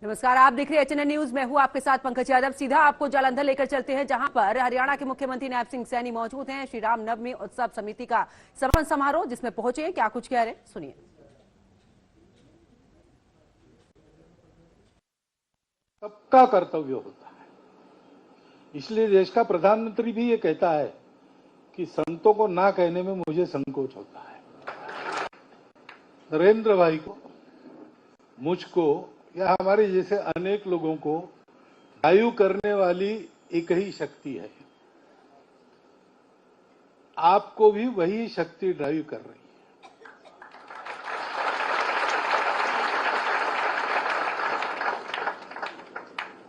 नमस्कार, आप देख रहे हैं एचएनएन न्यूज। मैं हूं आपके साथ पंकज यादव। सीधा आपको जालंधर लेकर चलते हैं, जहां पर हरियाणा के मुख्यमंत्री नैब सिंह सैनी मौजूद हैं। श्री राम नवमी उत्सव समिति का समापन समारोह जिसमें पहुंचे हैं, क्या कुछ कह रहे हैं सुनिए। सबका कर्तव्य होता है, इसलिए देश का प्रधानमंत्री भी ये कहता है कि संतों को ना कहने में मुझे संकोच होता है। नरेंद्र भाई को, मुझको या हमारे जैसे अनेक लोगों को ड्राइव करने वाली एक ही शक्ति है। आपको भी वही शक्ति ड्राइव कर रही है।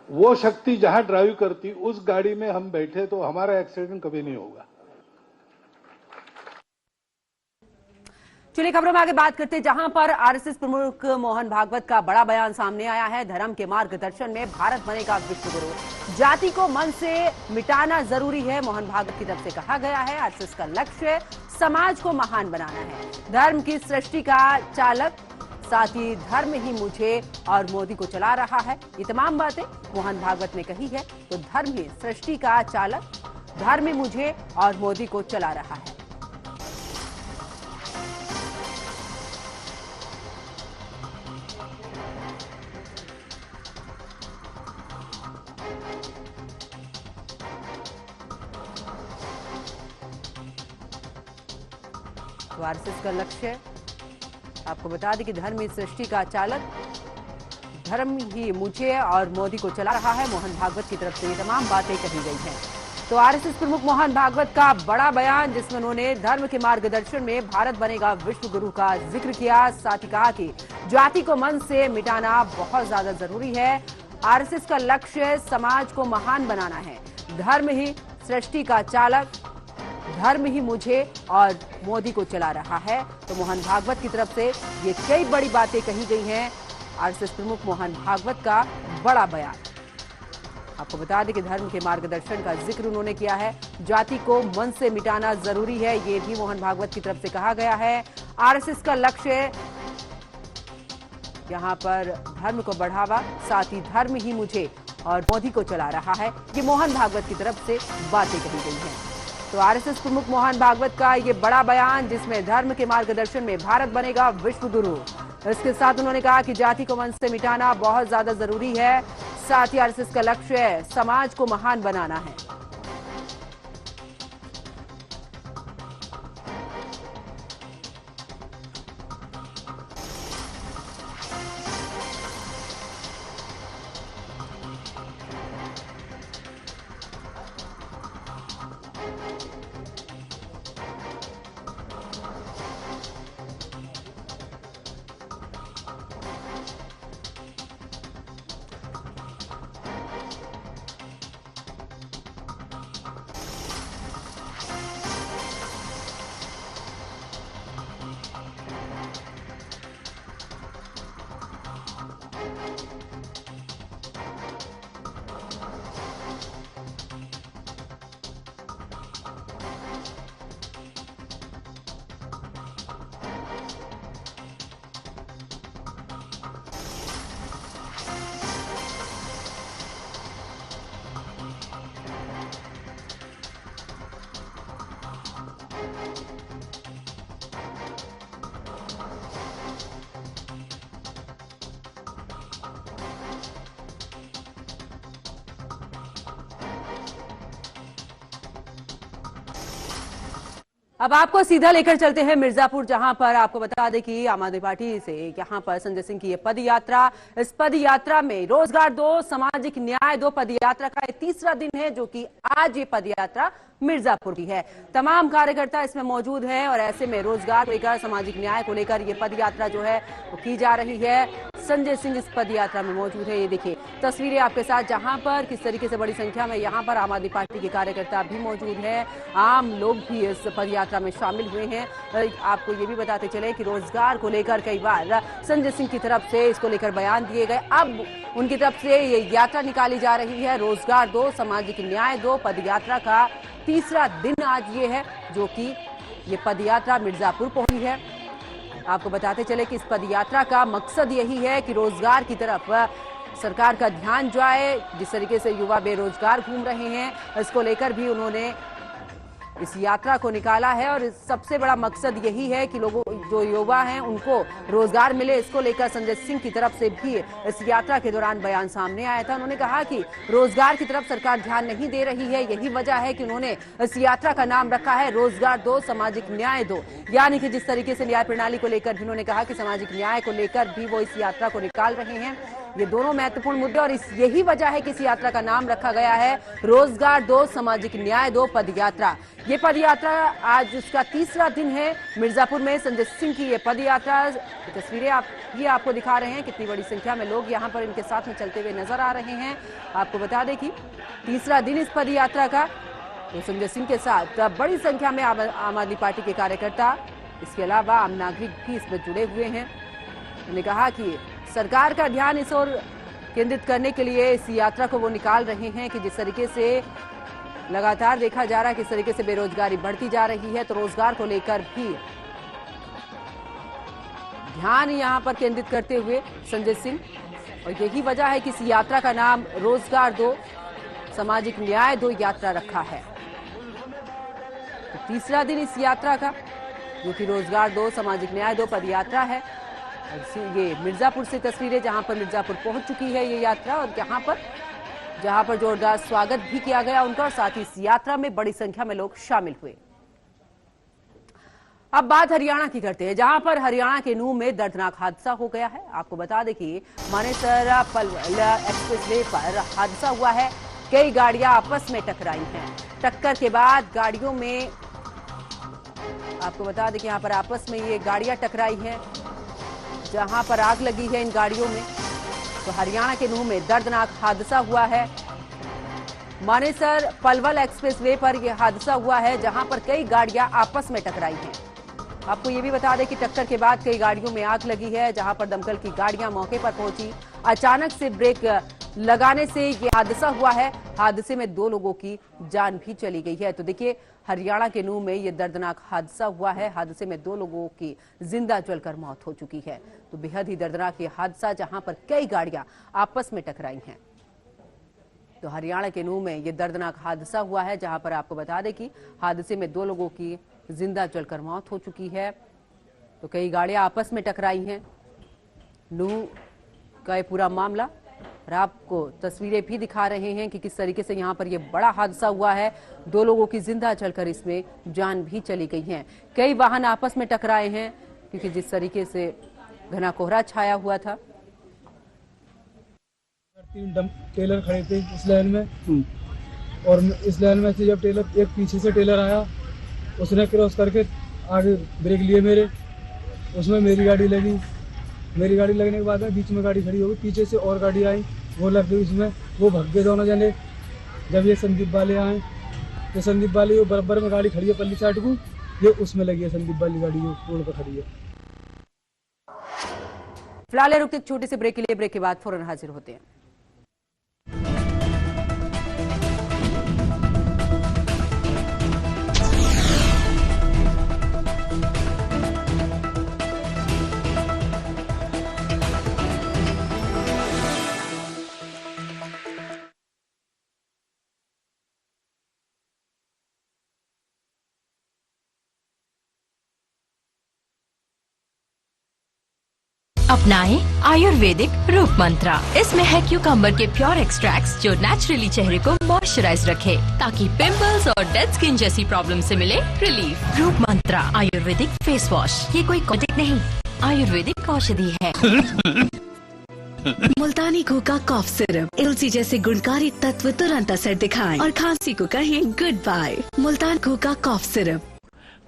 वो शक्ति जहां ड्राइव करती, उस गाड़ी में हम बैठे तो हमारा एक्सीडेंट कभी नहीं होगा। चलिए खबरों में आगे बात करते हैं, जहां पर आरएसएस प्रमुख मोहन भागवत का बड़ा बयान सामने आया है। धर्म के मार्गदर्शन में भारत बनेगा विश्व गुरु, जाति को मन से मिटाना जरूरी है, मोहन भागवत की तरफ से कहा गया है। आरएसएस का लक्ष्य समाज को महान बनाना है, धर्म की सृष्टि का चालक, साथ ही धर्म ही मुझे और मोदी को चला रहा है। ये तमाम बातें मोहन भागवत ने कही है। तो धर्म ही सृष्टि का चालक, धर्म ही मुझे और मोदी को चला रहा है। तो आरएसएस का लक्ष्य, आपको बता दें कि धर्म ही सृष्टि का चालक, धर्म ही मुझे और मोदी को चला रहा है। मोहन भागवत की तरफ से ये तमाम बातें कही गई हैं। तो आरएसएस प्रमुख मोहन भागवत का बड़ा बयान, जिसमें उन्होंने धर्म के मार्गदर्शन में भारत बनेगा विश्व गुरु का जिक्र किया। साथ ही कहा कि जाति को मन से मिटाना बहुत ज्यादा जरूरी है। आरएसएस का लक्ष्य समाज को महान बनाना है, धर्म ही सृष्टि का चालक, धर्म ही मुझे और मोदी को चला रहा है। तो मोहन भागवत की तरफ से ये कई बड़ी बातें कही गई हैं। आरएसएस प्रमुख मोहन भागवत का बड़ा बयान, आपको बता दें कि धर्म के मार्गदर्शन का जिक्र उन्होंने किया है। जाति को मन से मिटाना जरूरी है, ये भी मोहन भागवत की तरफ से कहा गया है। आरएसएस का लक्ष्य यहां पर धर्म को बढ़ावा, साथ ही धर्म ही मुझे और मोदी को चला रहा है। ये मोहन भागवत की तरफ से बातें कही गई हैं। तो आरएसएस प्रमुख मोहन भागवत का ये बड़ा बयान, जिसमें धर्म के मार्गदर्शन में भारत बनेगा विश्व गुरु। इसके साथ उन्होंने कहा कि जाति को मन से मिटाना बहुत ज्यादा जरूरी है। साथ ही आरएसएस का लक्ष्य है समाज को महान बनाना है। अब आपको सीधा लेकर चलते हैं मिर्जापुर, जहां पर आपको बता दें कि आम आदमी पार्टी से यहां पर संजय सिंह की ये पद यात्रा, इस पद यात्रा में रोजगार दो, सामाजिक न्याय दो पद यात्रा का ये तीसरा दिन है, जो कि आज ये पद यात्रा मिर्जापुर की है। तमाम कार्यकर्ता इसमें मौजूद हैं और ऐसे में रोजगार को लेकर, सामाजिक न्याय को लेकर ये पद यात्रा जो है वो की जा रही है। संजय सिंह इस पद यात्रा में मौजूद है। ये देखिए तस्वीरें आपके साथ, जहां पर किस तरीके से बड़ी संख्या में यहां पर आम आदमी पार्टी के कार्यकर्ता भी मौजूद हैं, आम लोग भी इस पद यात्रा में शामिल हुए हैं। आपको ये भी बताते चले कि रोजगार को लेकर कई बार संजय सिंह की तरफ से इसको लेकर बयान दिए गए। अब उनकी तरफ से ये यात्रा निकाली जा रही है, रोजगार दो, सामाजिक न्याय दो पद यात्रा का तीसरा दिन आज ये है, जो कि ये पद यात्रा मिर्जापुर पहुंची है। आपको बताते चले कि इस पद यात्रा का मकसद यही है कि रोजगार की तरफ सरकार का ध्यान जाए। जिस तरीके से युवा बेरोजगार घूम रहे हैं, इसको लेकर भी उन्होंने इस यात्रा को निकाला है और सबसे बड़ा मकसद यही है कि लोगों जो युवा हैं उनको रोजगार मिले। इसको लेकर संजय सिंह की तरफ से भी इस यात्रा के दौरान बयान सामने आया था। उन्होंने कहा कि रोजगार की तरफ सरकार ध्यान नहीं दे रही है, यही वजह है कि उन्होंने इस यात्रा का नाम रखा है रोजगार दो, सामाजिक न्याय दो। यानी कि जिस तरीके से न्याय प्रणाली को लेकर भी उन्होंने कहा कि सामाजिक न्याय को लेकर भी वो इस यात्रा को निकाल रहे हैं। ये दोनों महत्वपूर्ण मुद्दे और यही वजह है कि इस यात्रा का नाम रखा गया है रोजगार दो, सामाजिक न्याय दो पद यात्रा। ये पद यात्रा आज उसका तीसरा दिन है। मिर्जापुर में संजय सिंह की ये पद यात्रा, तस्वीरें आपको दिखा रहे हैं। कितनी बड़ी संख्या में लोग यहाँ पर इनके साथ में चलते हुए नजर आ रहे हैं। आपको बता दें कि तीसरा दिन इस पद यात्रा का, तो संजय सिंह के साथ बड़ी संख्या में आम आदमी पार्टी के कार्यकर्ता, इसके अलावा आम नागरिक भी इसमें जुड़े हुए हैं। उन्होंने कहा कि सरकार का ध्यान इस ओर केंद्रित करने के लिए इस यात्रा को वो निकाल रहे हैं कि जिस तरीके से लगातार देखा जा रहा है, किस तरीके से बेरोजगारी बढ़ती जा रही है, तो रोजगार को लेकर भी ध्यान यहां पर केंद्रित करते हुए संजय सिंह, और यही वजह है कि इस यात्रा का नाम रोजगार दो, सामाजिक न्याय दो यात्रा रखा है। तो तीसरा दिन इस यात्रा का, जो कि रोजगार दो, सामाजिक न्याय दो पद यात्रा है। ये मिर्जापुर से तस्वीरें, जहां पर मिर्जापुर पहुंच चुकी है ये यात्रा, और जहां पर जोरदार स्वागत भी किया गया उनका, और साथ ही इस यात्रा में बड़ी संख्या में लोग शामिल हुए। अब बात हरियाणा की करते हैं, जहां पर हरियाणा के नूह में दर्दनाक हादसा हो गया है। आपको बता दें कि मानेसर पलवल एक्सप्रेसवे पर हादसा हुआ है। कई गाड़ियां आपस में टकराई हैं। टक्कर के बाद गाड़ियों में, आपको बता दें कि यहां पर आपस में ये गाड़ियां टकराई हैं, जहां पर आग लगी है इन गाड़ियों में। तो हरियाणा के नूह में दर्दनाक हादसा हुआ है। मानेसर पलवल एक्सप्रेसवे पर यह हादसा हुआ है, जहां पर कई गाड़ियां आपस में टकराई हैं। आपको ये भी बता दें कि टक्कर के बाद कई गाड़ियों में आग लगी है, जहां पर दमकल की गाड़ियां मौके पर पहुंची। अचानक से ब्रेक लगाने से ये हादसा हुआ है। हादसे में 2 लोगों की जान भी चली गई है। तो देखिए, हरियाणा के नूह में ये दर्दनाक हादसा हुआ है। हादसे में 2 लोगों की जिंदा जलकर मौत हो चुकी है। तो बेहद ही दर्दनाक ये हादसा, जहां पर कई गाड़ियां आपस में टकराई हैं। तो हरियाणा के नूह में ये दर्दनाक हादसा हुआ है, जहां पर आपको बता दें कि हादसे में 2 लोगों की जिंदा जलकर मौत हो चुकी है। तो कई गाड़ियां आपस में टकराई हैं। नूह का ये पूरा मामला, और आपको तस्वीरें भी दिखा रहे हैं कि किस तरीके से यहाँ पर ये बड़ा हादसा हुआ है। 2 लोगों की जिंदा जलकर इसमें जान भी चली गई है। कई वाहन आपस में टकराए हैं, क्योंकि जिस तरीके से घना कोहरा छाया हुआ था। 3 टेलर खड़े थे इस लाइन में, और इस लाइन में से जब टेलर, एक पीछे से टेलर आया, उसने क्रॉस करके आगे ब्रेक लिए मेरे, उसमें मेरी गाड़ी लगी। मेरी गाड़ी लगने के बाद बीच में गाड़ी खड़ी हो गई, पीछे से और गाड़ी आई, वो लग गई उसमें, वो भग गए दोनों जने। जब ये संदीप वाले आए, तो संदीप वाले वो बराबर में गाड़ी खड़ी है पल्ली साइड को, ये उसमें लगी है संदीप वाली गाड़ी, जो रोड पर खड़ी है। फिलहाल रुकते एक छोटे से ब्रेक के लिए, ब्रेक के बाद फौरन हाजिर होते हैं। अपनाएं आयुर्वेदिक रूप मंत्रा। इसमें है क्यूकम्बर के प्योर एक्सट्रैक्ट्स, जो नेचुरली चेहरे को मॉइस्चराइज रखे, ताकि पिंपल्स और डेड स्किन जैसी प्रॉब्लम से मिले रिलीफ। रूप मंत्रा आयुर्वेदिक फेस वॉश, ये कोई कॉस्मेटिक नहीं, आयुर्वेदिक औषधि है। मुल्तानी घोका कॉफ सिरप, तुलसी जैसे गुणकारी तत्व तुरंत असर दिखाएं और खांसी को कहें गुड बाय। मुल्तान घोका कॉफ सिरप।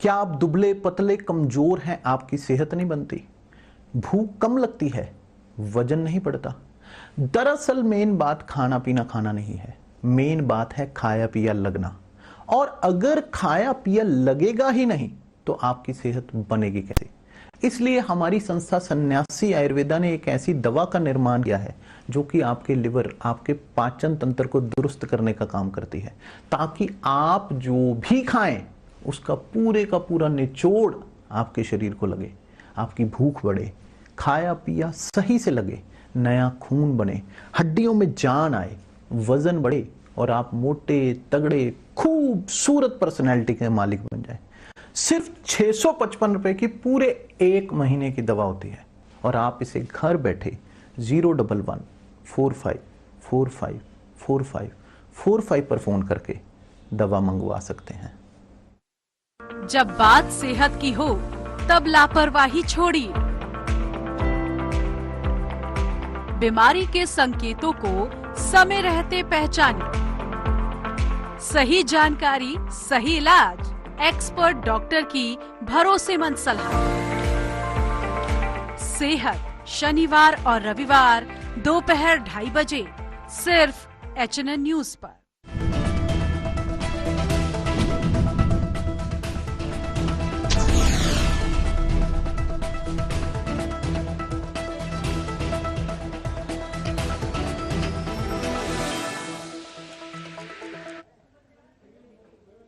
क्या आप दुबले पतले कमजोर हैं, आपकी सेहत नहीं बनती, भूख कम लगती है, वजन नहीं बढ़ता? दरअसल मेन बात खाना पीना खाना नहीं है, मेन बात है खाया पिया लगना। और अगर खाया पिया लगेगा ही नहीं तो आपकी सेहत बनेगी कैसे? इसलिए हमारी संस्था सन्यासी आयुर्वेदा ने एक ऐसी दवा का निर्माण किया है जो कि आपके लिवर, आपके पाचन तंत्र को दुरुस्त करने का काम करती है, ताकि आप जो भी खाएं उसका पूरे का पूरा निचोड़ आपके शरीर को लगे, आपकी भूख बढ़े, खाया पिया सही से लगे, नया खून बने, हड्डियों में जान आए, वजन बढ़े और आप मोटे तगड़े खूबसूरत पर्सनैलिटी के मालिक बन जाए। सिर्फ 655 रुपए की पूरे 1 महीने की दवा होती है और आप इसे घर बैठे 011-45454545 पर फोन करके दवा मंगवा सकते हैं। जब बात सेहत की हो तब लापरवाही छोड़िए। बीमारी के संकेतों को समय रहते पहचानिए। सही जानकारी, सही इलाज, एक्सपर्ट डॉक्टर की भरोसेमंद सलाह। सेहत शनिवार और रविवार दोपहर 2:30 बजे सिर्फ HNN न्यूज पर।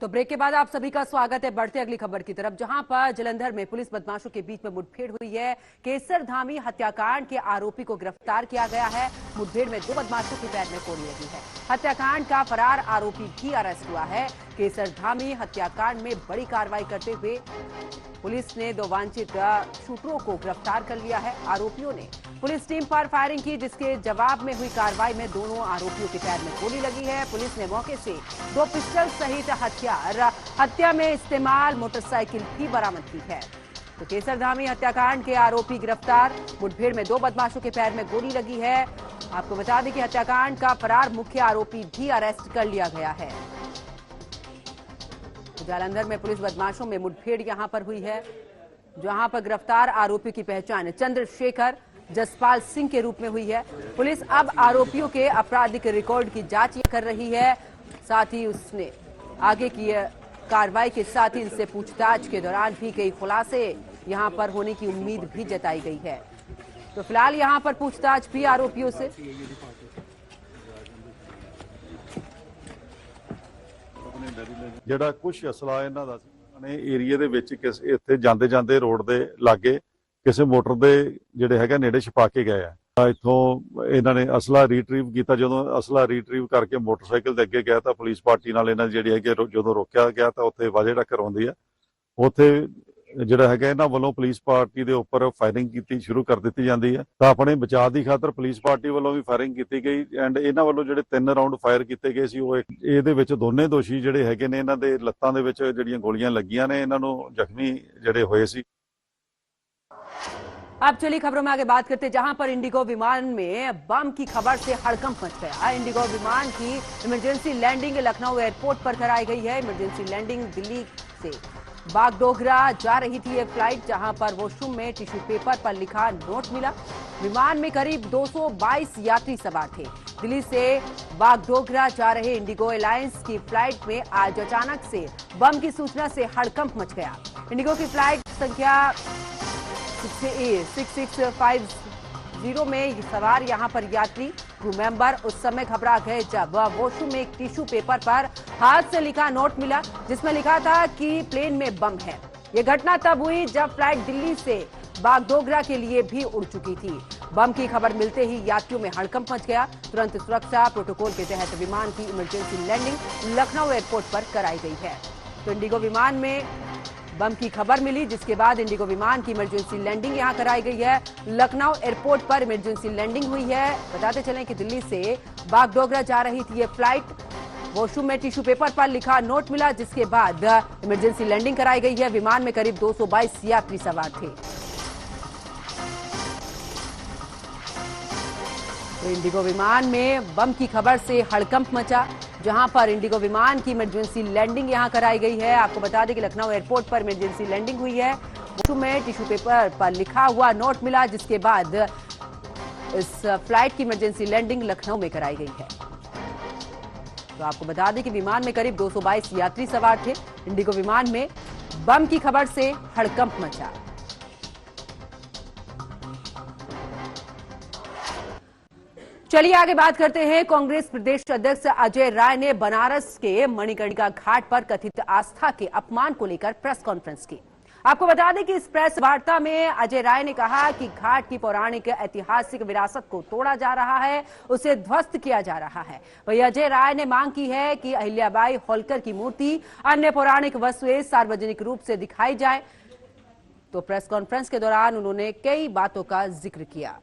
तो ब्रेक के बाद आप सभी का स्वागत है। बढ़ते अगली खबर की तरफ, जहां पर जालंधर में पुलिस बदमाशों के बीच में मुठभेड़ हुई है। केसरधामी हत्याकांड के आरोपी को गिरफ्तार किया गया है। मुठभेड़ में 2 बदमाशों के पैर में गोली लगी है। हत्याकांड का फरार आरोपी भी अरेस्ट हुआ है। केसरधामी हत्याकांड में बड़ी कार्रवाई करते हुए पुलिस ने 2 वांछित शूटरों को गिरफ्तार कर लिया है। आरोपियों ने पुलिस टीम पर फायरिंग की, जिसके जवाब में हुई कार्रवाई में दोनों आरोपियों के पैर में गोली लगी है। पुलिस ने मौके से 2 पिस्टल सहित हत्या में इस्तेमाल मोटरसाइकिल भी बरामद की है। तो केसरधामी हत्याकांड के आरोपी गिरफ्तार। मुठभेड़ में 2 बदमाशों के पैर में गोली लगी है। आपको बता दें कि हत्याकांड का फरार मुख्य आरोपी भी अरेस्ट कर लिया गया है। जालंधर में पुलिस बदमाशों में मुठभेड़ यहां पर हुई है, जहां पर गिरफ्तार आरोपी की पहचान चंद्रशेखर जसपाल सिंह के रूप में हुई है। पुलिस अब आरोपियों के आपराधिक रिकॉर्ड की जांच कर रही है। साथ ही उसने आगे की कार्रवाई के साथ ही इनसे पूछताछ के दौरान भी कई खुलासे यहां पर होने की उम्मीद भी जताई गई है। तो फिलहाल यहां पर पूछताछ भी आरोपियों से। ਜਿਹੜਾ ਕੁਝ ਅਸਲਾ ਇਹਨਾਂ ਦਾ ਨੇ ਏਰੀਆ ਦੇ ਵਿੱਚ ਇੱਥੇ ਜਾਂਦੇ ਜਾਂਦੇ ਰੋਡ ਦੇ ਲਾਗੇ ਕਿਸੇ ਮੋਟਰ ਦੇ ਜਿਹੜੇ ਹੈਗਾ ਨੇੜੇ ਛਪਾ ਕੇ ਗਏ ਆ। ਇੱਥੋਂ ਇਹਨਾਂ ਨੇ ਅਸਲਾ ਰੀਟਰੀਵ ਕੀਤਾ। ਜਦੋਂ ਅਸਲਾ ਰੀਟਰੀਵ ਕਰਕੇ ਮੋਟਰਸਾਈਕਲ ਦੇ ਅੱਗੇ ਗਿਆ ਤਾਂ ਪੁਲਿਸ ਪਾਰਟੀ ਨਾਲ ਇਹਨਾਂ ਦੀ ਜਿਹੜੀ ਹੈਗੀ ਜਦੋਂ ਰੋਕਿਆ ਗਿਆ ਤਾਂ ਉੱਥੇ ਵਾਜੇ ਟੱਕਰ ਹੁੰਦੀ ਆ। ਉੱਥੇ ਜਿਹੜਾ ਹੈਗਾ ਇਹਨਾਂ ਵੱਲੋਂ ਪੁਲਿਸ ਪਾਰਟੀ ਦੇ ਉੱਪਰ ਫਾਇਰਿੰਗ ਕੀਤੀ ਸ਼ੁਰੂ ਕਰ ਦਿੱਤੀ ਜਾਂਦੀ ਹੈ। ਤਾਂ ਆਪਣੇ ਬਚਾਅ ਦੀ ਖਾਤਰ ਪੁਲਿਸ ਪਾਰਟੀ ਵੱਲੋਂ ਵੀ ਫਾਇਰਿੰਗ ਕੀਤੀ ਗਈ ਐਂਡ ਇਹਨਾਂ ਵੱਲੋਂ ਜਿਹੜੇ 3 ਰਾਉਂਡ ਫਾਇਰ ਕੀਤੇ ਗਏ ਸੀ ਉਹ ਇਹਦੇ ਵਿੱਚ ਦੋਨੇ ਦੋਸ਼ੀ ਜਿਹੜੇ ਹੈਗੇ ਨੇ ਇਹਨਾਂ ਦੇ ਲੱਤਾਂ ਦੇ ਵਿੱਚ ਜਿਹੜੀਆਂ ਗੋਲੀਆਂ ਲੱਗੀਆਂ ਨੇ, ਇਹਨਾਂ ਨੂੰ ਜ਼ਖਮੀ ਜਿਹੜੇ ਹੋਏ ਸੀ। अब चलिए खबरों में आगे बात करते हैं, जहां पर इंडिगो विमान में बम की खबर से हड़कंप मच गया। इंडिगो विमान की इमरजेंसी लैंडिंग लखनऊ एयरपोर्ट पर कराई गई है। इमरजेंसी लैंडिंग दिल्ली से बागडोगरा जा रही थी ये फ्लाइट, जहां पर वॉशरूम में टिश्यू पेपर पर लिखा नोट मिला। विमान में करीब 222 यात्री सवार थे। दिल्ली से बागडोगरा जा रहे इंडिगो एयरलाइंस की फ्लाइट में आज अचानक से बम की सूचना से हड़कंप मच गया। इंडिगो की फ्लाइट संख्या 6650 में सवार यहां पर यात्री क्रू मेंबर उस समय घबरा गए जब वॉशरूम में एक टिश्यू पेपर पर हाथ से लिखा नोट मिला, जिसमें लिखा था कि प्लेन में बम है। यह घटना तब हुई जब फ्लाइट दिल्ली से बागडोगरा के लिए भी उड़ चुकी थी। बम की खबर मिलते ही यात्रियों में हड़कंप मच गया। तुरंत सुरक्षा प्रोटोकॉल के तहत विमान की इमरजेंसी लैंडिंग लखनऊ एयरपोर्ट पर कराई गई है। तो इंडिगो विमान में बम की खबर मिली, जिसके बाद इंडिगो विमान की इमरजेंसी लैंडिंग यहां कराई गई है। लखनऊ एयरपोर्ट पर इमरजेंसी लैंडिंग हुई है। बताते चलें कि दिल्ली से बागडोगरा जा रही थी ये फ्लाइट। वॉशरूम में टिश्यू पेपर पर लिखा नोट मिला, जिसके बाद इमरजेंसी लैंडिंग कराई गई है। विमान में करीब 222 यात्री सवार थे। तो इंडिगो विमान में बम की खबर से हड़कंप मचा, जहां पर इंडिगो विमान की इमरजेंसी लैंडिंग यहां कराई गई है। आपको बता दें कि लखनऊ एयरपोर्ट पर इमरजेंसी लैंडिंग हुई है। वॉशरूम में टिश्यू पेपर पर लिखा हुआ नोट मिला, जिसके बाद इस फ्लाइट की इमरजेंसी लैंडिंग लखनऊ में कराई गई है। तो आपको बता दें कि विमान में करीब 222 यात्री सवार थे। इंडिगो विमान में बम की खबर से हड़कंप मचा। चलिए आगे बात करते हैं। कांग्रेस प्रदेश अध्यक्ष अजय राय ने बनारस के मणिकर्णिका घाट पर कथित आस्था के अपमान को लेकर प्रेस कॉन्फ्रेंस की। आपको बता दें कि इस प्रेस वार्ता में अजय राय ने कहा कि घाट की पौराणिक ऐतिहासिक विरासत को तोड़ा जा रहा है, उसे ध्वस्त किया जा रहा है। वही अजय राय ने मांग की है कि अहिल्याबाई होलकर की मूर्ति, अन्य पौराणिक वस्तुएं सार्वजनिक रूप से दिखाई जाए। तो प्रेस कॉन्फ्रेंस के दौरान उन्होंने कई बातों का जिक्र किया।